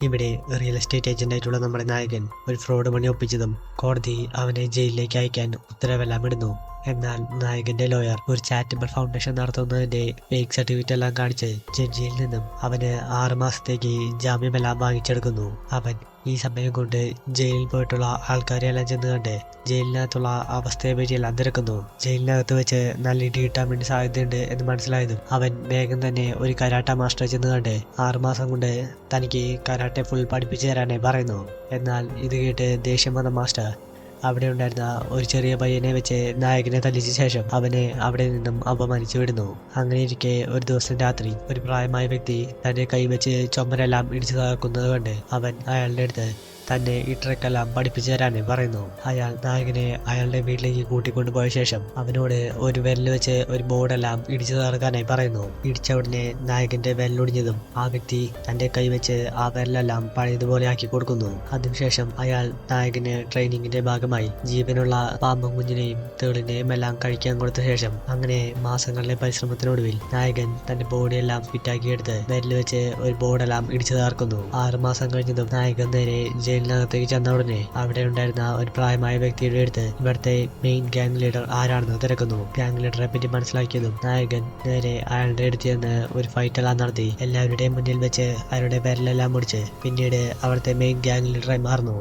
ഇവിടെ real estate ഏജന്റായിട്ടുള്ള നമ്മുടെ നായകൻ ഒരു ഫ്രോഡ് മണി ഒപ്പിച്ചതും കോടതി അവനെ ജയിലിലേക്ക് അയക്കാൻ ഉത്തരവെല്ലാം ഇടുന്നു. എന്നാൽ നായകന്റെ ലോയർ ഒരു ചാരിറ്റബിൾ ഫൗണ്ടേഷൻ നടത്തുന്നതിന്റെ ഫേക്ക് സർട്ടിഫിക്കറ്റ് എല്ലാം കാണിച്ച് ജഡ്ജിയിൽ നിന്നും അവന് 6 മാസത്തേക്ക് ജാമ്യമെല്ലാം വാങ്ങിച്ചെടുക്കുന്നു. അവൻ ഈ സമയം കൊണ്ട് ജയിലിൽ പോയിട്ടുള്ള ആൾക്കാരെല്ലാം ചെന്ന് കണ്ട് ജയിലിനകത്തുള്ള അവസ്ഥയെ പറ്റിയെല്ലാം തിരക്കുന്നു. ജയിലിനകത്ത് വെച്ച് നല്ല ഇടി കിട്ടാൻ വേണ്ടി സാധ്യതയുണ്ട് എന്ന് മനസ്സിലായതും അവൻ വേഗം തന്നെ ഒരു കരാട്ട മാസ്റ്ററെ ചെന്ന് കണ്ട് 6 മാസം കൊണ്ട് തനിക്ക് കരാട്ടെ ഫുൾ പഠിപ്പിച്ചു തരാനായി പറയുന്നു. എന്നാൽ ഇത് കേട്ട് ദേഷ്യം വന്ന മാസ്റ്റർ അവിടെ ഉണ്ടായിരുന്ന ഒരു ചെറിയ പയ്യനെ വെച്ച് നായകനെ തല്ലിച്ച ശേഷം അവനെ അവിടെ നിന്നും അപമാനിച്ചു വിടുന്നു. അങ്ങനെയിരിക്കെ ഒരു ദിവസം രാത്രി ഒരു പ്രായമായ വ്യക്തി തന്റെ കൈവച്ച് ചുമരെല്ലാം ഇടിച്ചു തകർക്കുന്നത് കൊണ്ട് അവൻ അയാളുടെ അടുത്ത് തന്നെ ഈ ട്രക്കെല്ലാം പഠിപ്പിച്ചു തരാനേ പറയുന്നു. അയാൾ നായകനെ അയാളുടെ വീട്ടിലേക്ക് കൂട്ടിക്കൊണ്ടുപോയ ശേഷം അവനോട് ഒരു വിരൽ വെച്ച് ഒരു ബോർഡെല്ലാം ഇടിച്ചു തകർക്കാനായി പറയുന്നു. ഇടിച്ച ഉടനെ നായകന്റെ വിരലൊടിഞ്ഞതും ആ വ്യക്തി തന്റെ കൈവച്ച് ആ വിരലെല്ലാം പഴയതുപോലെ ആക്കി കൊടുക്കുന്നു. അതിനുശേഷം അയാൾ നായകന് ട്രെയിനിങ്ങിന്റെ ഭാഗമായി ജീവനുള്ള പാമ്പും കുഞ്ഞിനെയും തേളിനെയും എല്ലാം കഴിക്കാൻ കൊടുത്ത ശേഷം അങ്ങനെ മാസങ്ങളിലെ പരിശ്രമത്തിനൊടുവിൽ നായകൻ തന്റെ ബോഡിയെല്ലാം ഫിറ്റാക്കിയെടുത്ത് വിരൽ വെച്ച് ഒരു ബോർഡെല്ലാം ഇടിച്ചു തകർക്കുന്നു. 6 മാസം കഴിഞ്ഞതും നായകൻ നേരെ ജയിലിനകത്തേക്ക് ചെന്ന ഉടനെ അവിടെ ഉണ്ടായിരുന്ന ഒരു പ്രായമായ വ്യക്തിയുടെ അടുത്ത് ഇവിടുത്തെ മെയിൻ ഗ്യാങ് ലീഡർ ആരാണെന്ന് തിരക്കുന്നു. ഗ്യാങ് ലീഡറെ പറ്റി മനസ്സിലാക്കിയതും നായകൻ നേരെ അയാളുടെ അടുത്ത് ചെന്ന് ഒരു ഫൈറ്റെല്ലാം നടത്തി എല്ലാവരുടെയും മുന്നിൽ വെച്ച് അയാളുടെ വിരലെല്ലാം മുടിച്ച് പിന്നീട് അവിടുത്തെ മെയിൻ ഗ്യാങ് ലീഡറായി മാറുന്നു.